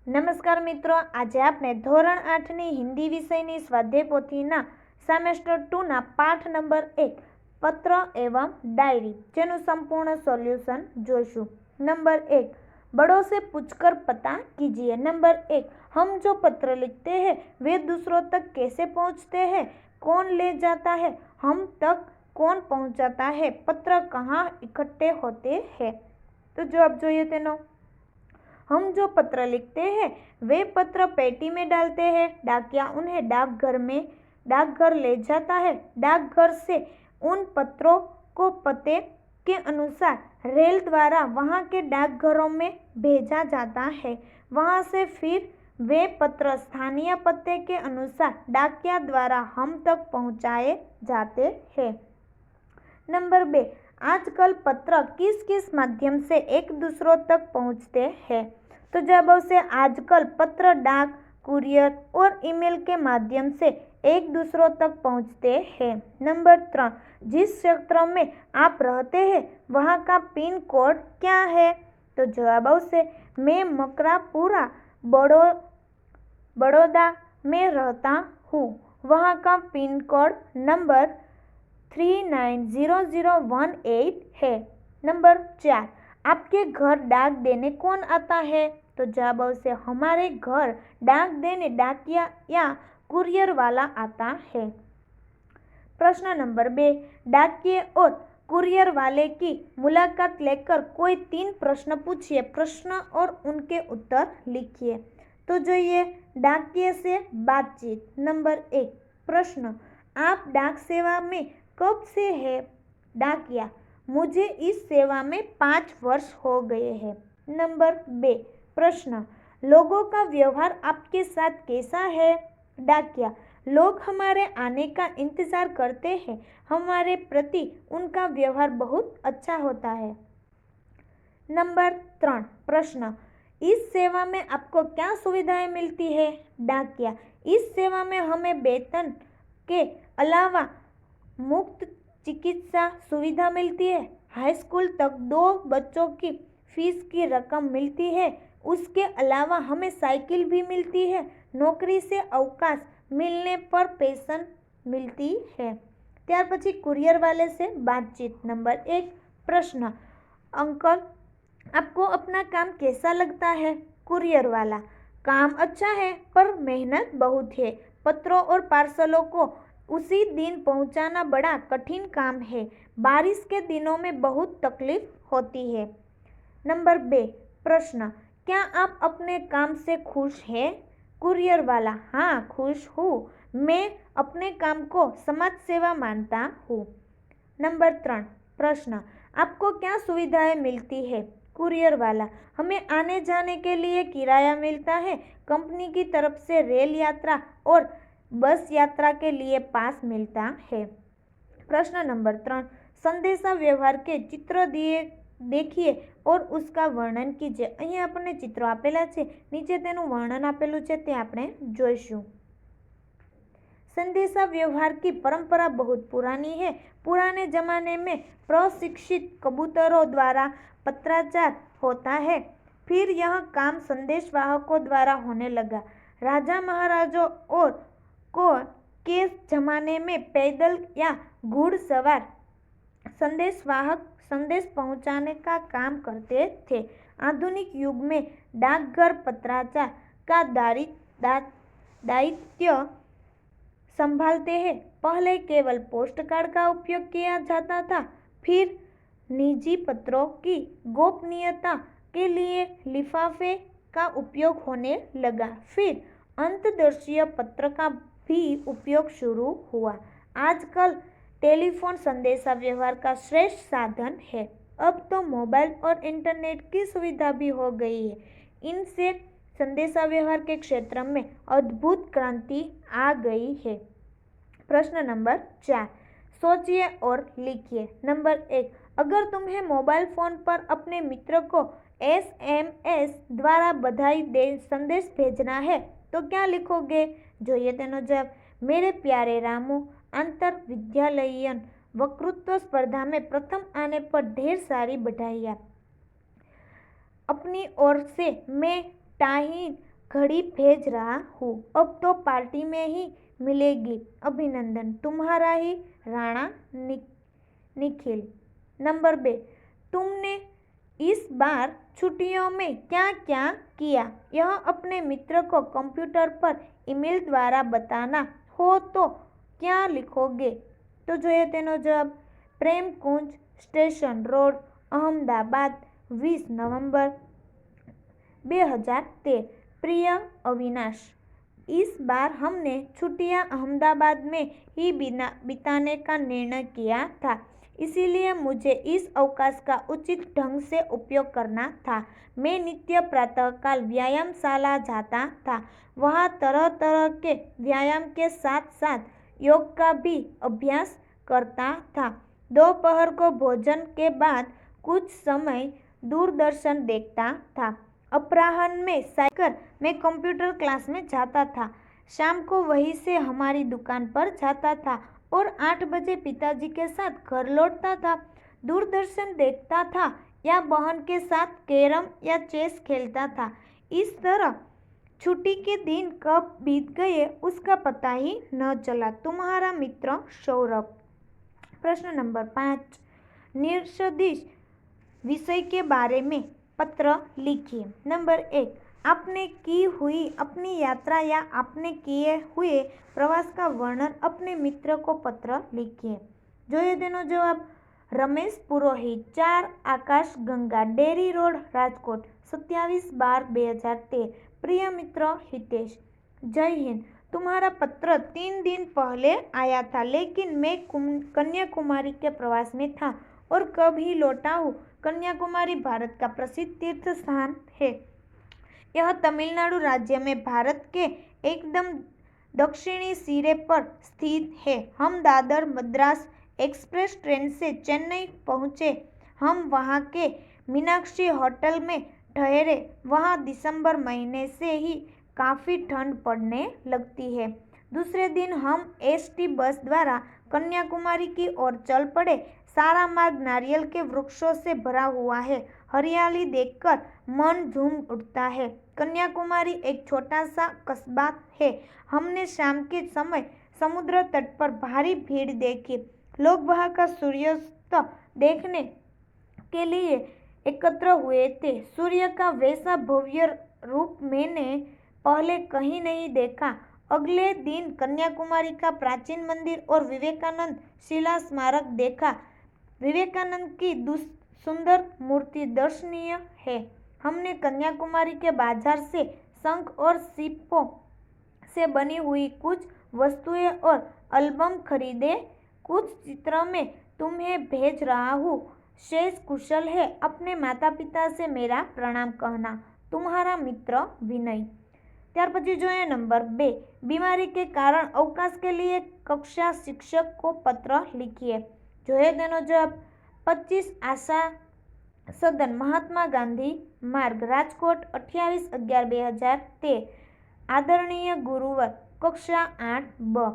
નમસ્કાર મિત્રો, આજે આપણે ધોરણ 8ની હિન્દી વિષયની સ્વાધ્યાય પોથીના સેમેસ્ટર 2ના પાઠ નંબર 1 પત્ર એवं डायरी જેનું સંપૂર્ણ સોલ્યુશન જોઈશું। नंबर 1, बड़ों से पूछकर पता कीजिए। नंबर 1, हम जो पत्र लिखते हैं वे दूसरों तक कैसे पहुंचते हैं? कौन ले जाता है? हम तक कौन पहुंचाता है? पत्र कहाँ इकट्ठे होते हैं? तो जवाब જોઈએ તેનો। हम जो पत्र लिखते हैं वे पत्र पेटी में डालते हैं। डाकिया उन्हें डाकघर ले जाता है। डाकघर से उन पत्रों को पते के अनुसार रेल द्वारा वहाँ के डाकघरों में भेजा जाता है। वहाँ से फिर वे पत्र स्थानीय पते के अनुसार डाकिया द्वारा हम तक पहुँचाए जाते हैं। नंबर 2, आजकल पत्र किस किस माध्यम से एक दूसरों तक पहुंचते हैं? तो जब उसे आजकल पत्र डाक, कुरियर और ईमेल के माध्यम से एक दूसरों तक पहुंचते हैं। नंबर 3, जिस क्षेत्र में आप रहते हैं वहाँ का पिन कोड क्या है? तो जवाब उसे मैं मकरापुरा बड़ौदा में रहता हूँ। वहाँ का पिन कोड नंबर 390018 है। नंबर 4, आपके घर डाक देने कौन आता है? तो जवाब उसे हमारे घर डाक देने डाकिया या कुरियर वाला आता है। प्रश्न नंबर 2, डाकिये और कुरियर वाले की मुलाकात लेकर कोई 3 प्रश्न पूछिए। प्रश्न और उनके उत्तर लिखिए। तो જોઈએ डाकिये से बातचीत। नंबर 1, प्रश्न, आप डाक सेवा में कब से है? डाकिया, मुझे इस सेवा में 5 वर्ष हो गए हैं। नंबर 2, प्रश्न, लोगों का व्यवहार आपके साथ कैसा है? डाकिया, लोग हमारे आने का इंतजार करते हैं। हमारे प्रति उनका व्यवहार बहुत अच्छा होता है। नंबर 3, प्रश्न, इस सेवा में आपको क्या सुविधाएं मिलती है? डाकिया, इस सेवा में हमें वेतन के अलावा मुफ्त चिकित्सा सुविधा मिलती है। हाई स्कूल तक 2 बच्चों की फीस की रकम मिलती है। उसके अलावा हमें साइकिल भी मिलती है। नौकरी से अवकाश मिलने पर पेंशन मिलती है। त्यार पछी कुरियर वाले से बातचीत। नंबर 1, प्रश्न, अंकल आपको अपना काम कैसा लगता है? कुरियर वाला, काम अच्छा है पर मेहनत बहुत है। पत्रों और पार्सलों को उसी दिन पहुंचाना बड़ा कठिन काम है। बारिश के दिनों में बहुत तकलीफ होती है। नंबर 2, प्रश्न, क्या आप अपने काम से खुश हैं? कुरियर वाला, हाँ खुश हूँ। मैं अपने काम को समाज सेवा मानता हूँ। नंबर 3, प्रश्न, आपको क्या सुविधाएं मिलती है? कुरियर वाला, हमें आने जाने के लिए किराया मिलता है। कंपनी की तरफ से रेल यात्रा और बस यात्रा के लिए पास मिलता है। प्रश्न नंबर 3, संदेशा व्यवहार के चित्र देखिए और उसका वर्णन कीजिए। અહીં આપણને ચિત્રો આપેલા છે, નીચે તેનું વર્ણન આપેલું છે તે આપણે જોઈશું। संदेशा व्यवहार की परंपरा बहुत पुरानी है। पुराने जमाने में प्रशिक्षित कबूतरों द्वारा पत्राचार होता है। फिर यह काम संदेशवाहकों द्वारा होने लगा। राजा महाराजों और के जमाने में पैदल या घुड़सवार संदेशवाहक संदेश पहुंचाने का काम करते थे। आधुनिक युग में डाकघर पत्राचार का दायित्व संभालते हैं। पहले केवल पोस्ट कार्ड का उपयोग किया जाता था। फिर निजी पत्रों की गोपनीयता के लिए लिफाफे का उपयोग होने लगा। फिर अंतर्देशीय पत्र का भी उपयोग शुरू हुआ। आजकल टेलीफोन संदेशा व्यवहार का श्रेष्ठ साधन है। अब तो मोबाइल और इंटरनेट की सुविधा भी हो गई है। इनसे संदेशा व्यवहार के क्षेत्र में अद्भुत क्रांति आ गई है। प्रश्न नंबर 4, सोचिए और लिखिए। नंबर 1, अगर तुम्हें मोबाइल फोन पर अपने मित्र को SMS द्वारा बधाई संदेश भेजना है तो क्या लिखोगे? જોઈએ તેનો जवाब। मेरे प्यारे रामू, अंतर विद्यालयन वक्तृत्व स्पर्धा में प्रथम आने पर ढेर सारी बधाइयाँ। अपनी ओर से मैं टाही घड़ी भेज रहा हूँ, अब तो पार्टी में ही मिलेगी। अभिनंदन, तुम्हारा ही राणा निखिल। नंबर 2, तुमने इस बार छुट्टियों में क्या क्या किया? यह अपने मित्र को कंप्यूटर पर ईमेल द्वारा बताना हो तो क्या लिखोगे? तो જોઈએ તેનો જવાબ. प्रेम कुंज, स्टेशन रोड, अहमदाबाद, 20 नवंबर 2013। प्रिय अविनाश, इस बार हमने छुट्टियां अहमदाबाद में ही बिताने का निर्णय किया था, इसीलिए मुझे इस अवकाश का उचित ढंग से उपयोग करना था। मैं नित्य प्रातःकाल व्यायामशाला जाता था, वहाँ तरह तरह के व्यायाम के साथ साथ योग का भी अभ्यास करता था। दोपहर को भोजन के बाद कुछ समय दूरदर्शन देखता था। अपराह्न में साइकिल मैं कंप्यूटर क्लास में जाता था। शाम को वहीं से हमारी दुकान पर जाता था और 8 बजे पिताजी के साथ घर लौटता था। दूरदर्शन देखता था या बहन के साथ कैरम या चेस खेलता था। इस तरह छुट्टी के दिन कब बीत गए उसका पता ही न चला। तुम्हारा मित्र सौरभ। प्रश्न नंबर 5, निर्देशित विषय के बारे में पत्र लिखिए। नंबर 1, आपने की हुई अपनी यात्रा या आपने किए हुए प्रवास का वर्णन अपने मित्र को पत्र लिखिए। જોઈએ તેનો જવાબ. रमेश पुरोहित, 4 आकाश गंगा, डेरी रोड, राजकोट, 27/12/2013। प्रिय मित्र हितेश, जय हिंद। तुम्हारा पत्र 3 दिन पहले आया था, लेकिन मैं कन्याकुमारी के प्रवास में था और कब ही लौटा हूँ। कन्याकुमारी भारत का प्रसिद्ध तीर्थ स्थान है। यह तमिलनाडु राज्य में भारत के एकदम दक्षिणी सिरे पर स्थित है। हम दादर मद्रास एक्सप्रेस ट्रेन से चेन्नई पहुँचे। हम वहाँ के मीनाक्षी होटल में ठहरे। वहाँ दिसंबर महीने से ही काफ़ी ठंड पड़ने लगती है। दूसरे दिन हम एसटी बस द्वारा कन्याकुमारी की ओर चल पड़े। सारा मार्ग नारियल के वृक्षों से भरा हुआ है। हरियाली देखकर मन झूम उठता है। कन्याकुमारी एक छोटा सा कस्बा है। हमने शाम के समय समुद्र तट पर भारी भीड़ देखी। लोग वहाँ का सूर्यास्त देखने के लिए एकत्र हुए थे। सूर्य का वैसा भव्य रूप मैंने पहले कहीं नहीं देखा। अगले दिन कन्याकुमारी का प्राचीन मंदिर और विवेकानंद शिला स्मारक देखा। विवेकानंद की सुंदर मूर्ति दर्शनीय है। हमने कन्याकुमारी के बाजार से शंख और सीपों से बनी हुई कुछ वस्तुएं और एल्बम खरीदे। कुछ चित्र में तुम्हें भेज रहा हूँ। शेष कुशल है। अपने माता पिता से मेरा प्रणाम कहना। तुम्हारा मित्र विनय। ત્યાર પછી જોઈએ नंबर 2, बीमारी के कारण अवकाश के लिए कक्षा शिक्षक को पत्र लिखिए। જોઈએ તેનો જવાબ. 25 आशा सदन, महात्मा गांधी मार्ग, राजकोट, 28/11/2013। आदरणीय गुरुवर, कक्षा 8 ब।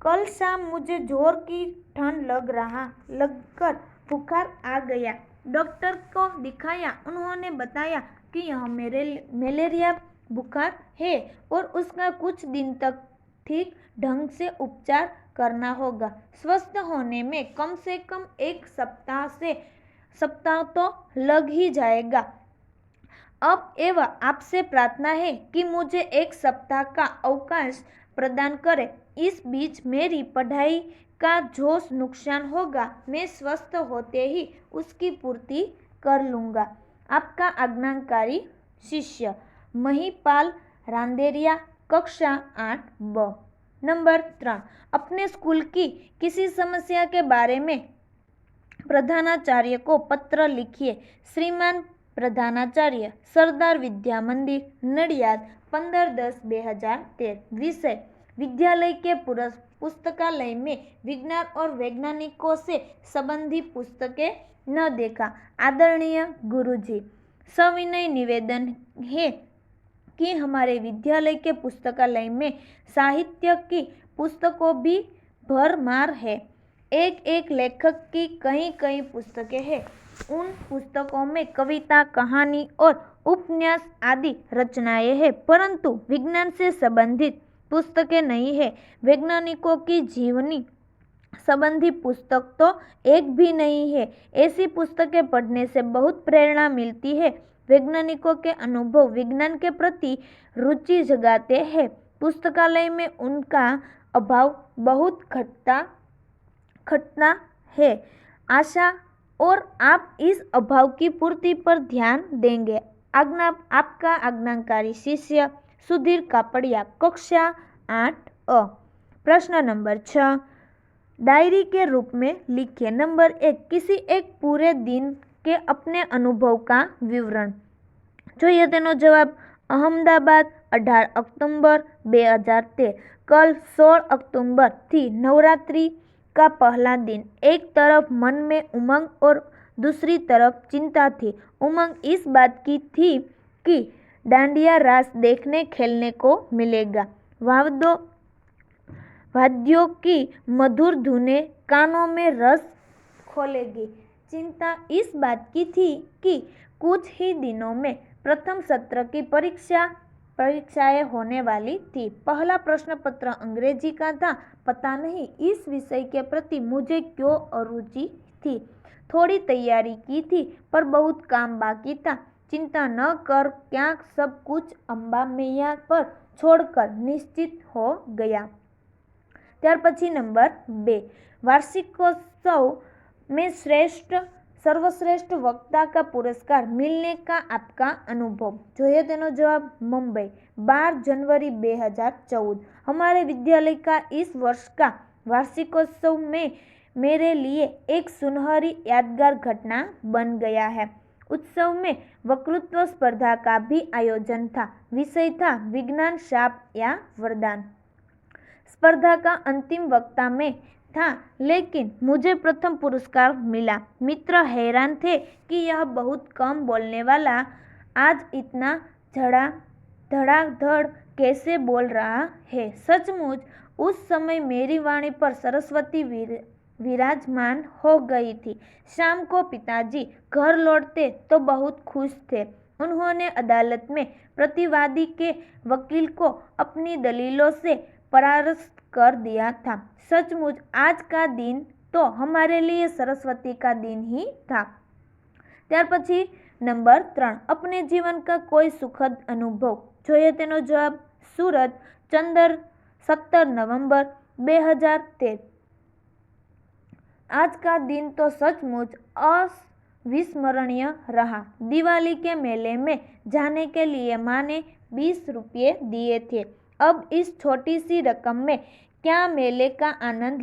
कल शाम मुझे जोर की ठंड लगकर बुखार आ गया। डॉक्टर को दिखाया। उन्होंने बताया कि यह मलेरिया बुखार है और उसका कुछ दिन तक ठीक ढंग से उपचार करना होगा। स्वस्थ होने में कम से कम 1 सप्ताह तो लग ही जाएगा। अब एवं आपसे प्रार्थना है कि मुझे 1 सप्ताह का अवकाश प्रदान करें। इस बीच मेरी पढ़ाई का जो नुकसान होगा मैं स्वस्थ होते ही उसकी पूर्ति कर लूँगा। आपका आज्ञाकारी शिष्य महिपाल रांदेरिया, कक्षा 8 ब। नंबर 3, अपने स्कूल की किसी समस्या के बारे में प्रधानाचार्य को पत्र लिखिए। श्रीमान प्रधानाचार्य, सरदार विद्या मंदिर, नडियाद, 15/10/2013। विषय, विद्यालय के पुस्तकालय में विज्ञान और वैज्ञानिकों से संबंधित पुस्तकें न देखा। आदरणीय गुरुजी, सविनय निवेदन है कि हमारे विद्यालय के पुस्तकालय में साहित्य की पुस्तकों भी भरमार है। एक एक लेखक की कई कई पुस्तकें हैं। उन पुस्तकों में कविता, कहानी और उपन्यास आदि रचनाएं हैं, परंतु विज्ञान से संबंधित पुस्तकें नहीं है। वैज्ञानिकों की जीवनी संबंधी पुस्तक तो एक भी नहीं है। ऐसी पुस्तकें पढ़ने से बहुत प्रेरणा मिलती है। वैज्ञानिकों के अनुभव विज्ञान के प्रति रुचि जगाते हैं। पुस्तकालय में उनका अभाव बहुत घटता है। आशा और आप इस अभाव की पूर्ति पर ध्यान देंगे। आपका आज्ञाकारी शिष्य सुधीर कापड़िया, कक्षा 8 अ। प्रश्न नंबर 6, डायरी के रूप में लिखिए। नंबर 1, किसी एक पूरे दिन के अपने अनुभव का विवरण। જોઈએ તેનો જવાબ। અહમદાબાદ 18 અક્ટોબર 2013। कल 16 अक्टूबर थी नवरात्रि का पहला दिन। एक तरफ मन में उमंग और दूसरी तरफ चिंता थी। उमंग इस बात की थी कि डांडिया रास देखने खेलने को मिलेगा। वाद्यों की मधुर धुनें कानों में रस खोलेगी। चिंता इस बात की थी कि कुछ ही दिनों में प्रथम सत्र की परीक्षाएं होने वाली थी। पहला प्रश्न पत्र अंग्रेजी का था। पता नहीं इस विषय के प्रति मुझे क्यों अरुचि थी। थोड़ी तैयारी की थी पर बहुत काम बाकी था। चिंता न कर, क्या सब कुछ अम्बा मैया पर छोड़कर निश्चित हो गया। ત્યાર પછી નંબર 2, वार्षिकोत्सव में सर्वश्रेष्ठ वक्ता का पुरस्कार मिलने का आपका अनुभव। જોઈએ તેનો જવાબ। मुंबई 12 जनवरी 2014। हमारे विद्यालय का इस वर्ष का वार्षिकोत्सव में मेरे लिए एक सुनहरी यादगार घटना बन गया है। उत्सव में वक्तृत्व स्पर्धा का भी आयोजन था। विषय था विज्ञान, शाप या वरदान। स्पर्धा का अंतिम वक्ता में था, लेकिन मुझे प्रथम पुरस्कार मिला। मित्र हैरान थे कि यह बहुत कम बोलने वाला आज इतना धड़ाधड़ कैसे बोल रहा है। सचमुच उस समय मेरी वाणी पर सरस्वती विराजमान हो गई थी। शाम को पिताजी घर लौटते तो बहुत खुश थे। उन्होंने अदालत में प्रतिवादी के वकील को अपनी दलीलों से परास्त कर दिया था। सचमुच आज का दिन तो हमारे लिए सरस्वती का दिन ही था। ત્યાર પછી નંબર 3, अपने जीवन का कोई सुखद अनुभव। જોઈએ તેનો જવાબ। सूरत 17 नवंबर 2013। आज का दिन तो सचमुच अविस्मरणीय रहा। दिवाली के मेले में जाने के लिए माँ ने 20 रुपये दिए थे। अब इस छोटी सी रकम में क्या मेले का आनंद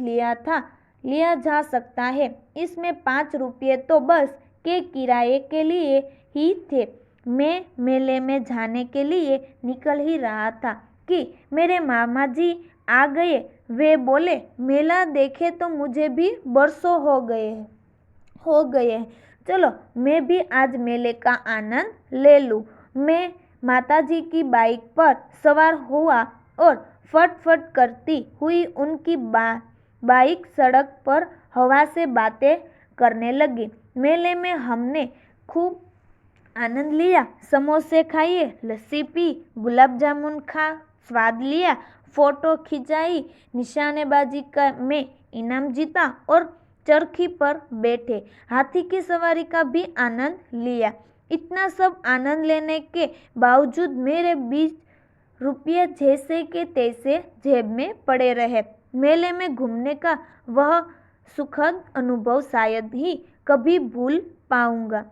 लिया जा सकता है। इसमें 5 रुपये तो बस के किराए के लिए ही थे। मैं मेले में जाने के लिए निकल ही रहा था कि मेरे मामा जी आ गए। वे बोले, मेला देखे तो मुझे भी बरसों हो गए हैं। चलो मैं भी आज मेले का आनंद ले लूँ। मैं माताजी की बाइक पर सवार हुआ और फट करती हुई उनकी बाइक सड़क पर हवा से बातें करने लगी। मेले में हमने खूब आनंद लिया। समोसे खाए, लस्सी पी, गुलाब जामुन खा स्वाद लिया, फोटो खिंचाई, निशानेबाजी में इनाम जीता और चरखी पर बैठे हाथी की सवारी का भी आनंद लिया। इतना सब आनंद लेने के बावजूद मेरे 20 रुपये जैसे के तैसे जेब में पड़े रहे। मेले में घूमने का वह सुखद अनुभव शायद ही कभी भूल पाऊंगा।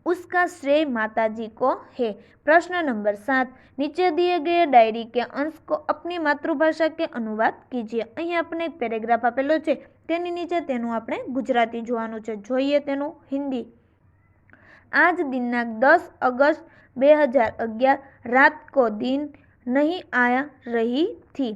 उसका श्रेय माताजी को है। प्रश्न नंबर 7, नीचे दिए गए डायरी के अंश को अपनी मातृभाषा के अनुवाद कीजिए। અહીં આપણે એક પેરેગ્રાફ આપેલો છે, તેની નીચે તેનું આપણે ગુજરાતી જોવાનું છે। જોઈએ તેનું हिंदी। आज दिनांक 10 अगस्त 2011 रात को दिन नहीं आ रही थी।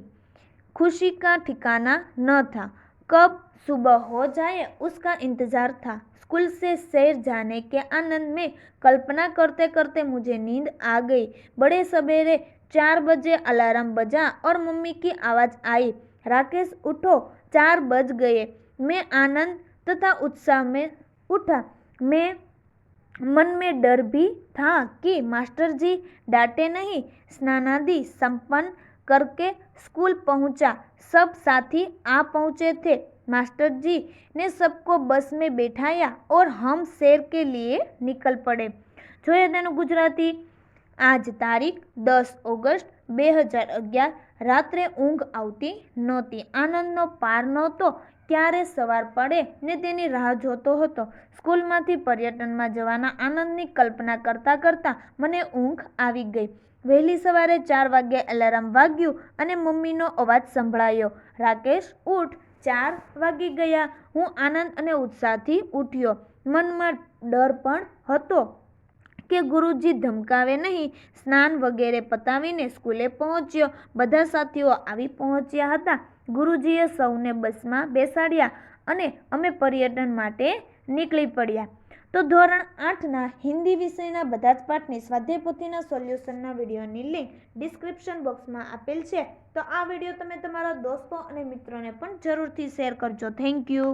खुशी का ठिकाना न था। कब सुबह हो जाए उसका इंतजार था। स्कूल से शहर जाने के आनंद में कल्पना करते करते मुझे नींद आ गई। बड़े सवेरे 4 बजे अलार्म बजा और मम्मी की आवाज़ आई, राकेश उठो, 4 बज गए। मैं आनंद तथा उत्साह में उठा। मन में डर भी था कि मास्टर जी डांटे नहीं। स्नानादि संपन्न करके स्कूल पहुंचा। सब साथी आ पहुंचे थे। मास्टर जी ने सबको बस में बैठाया और हम शहर के लिए निकल पड़े। જોઈએ તેનું ગુજરાતી। આજ તારીખ 10 ઓગસ્ટ 2011 રાત્રે ઊંઘ આવતી નહોતી। આનંદનો પાર નહોતો। ક્યારે સવાર પડે ને તેની રાહ જોતો હતો। સ્કૂલમાંથી પર્યટનમાં જવાના આનંદની કલ્પના કરતાં કરતાં મને ઊંઘ આવી ગઈ। વહેલી સવારે 4 વાગ્યે એલાર્મ વાગ્યું અને મમ્મીનો અવાજ સંભળાયો, રાકેશ ઉઠ, 4 વાગી ગયા। હું આનંદ અને ઉત્સાહથી ઉઠ્યો। મનમાં ડર પણ હતો કે ગુરુજી ધમકાવે નહીં। સ્નાન વગેરે પતાવીને સ્કૂલે પહોંચ્યો। બધા સાથીઓ આવી પહોંચ્યા હતા। ગુરુજીએ સૌને બસમાં બેસાડ્યા અને અમે પર્યટન માટે નીકળી પડ્યા। તો ધોરણ 8ના હિન્દી વિષયના બધા જ પાઠની સ્વાધ્યાય પોથીના સોલ્યુશનના વિડીયોની લિંક ડિસ્ક્રિપ્શન બોક્સમાં આપેલ છે। તો આ વિડીયો તમે તમારા દોસ્તો અને મિત્રોને પણ જરૂરથી શેર કરજો। Thank you.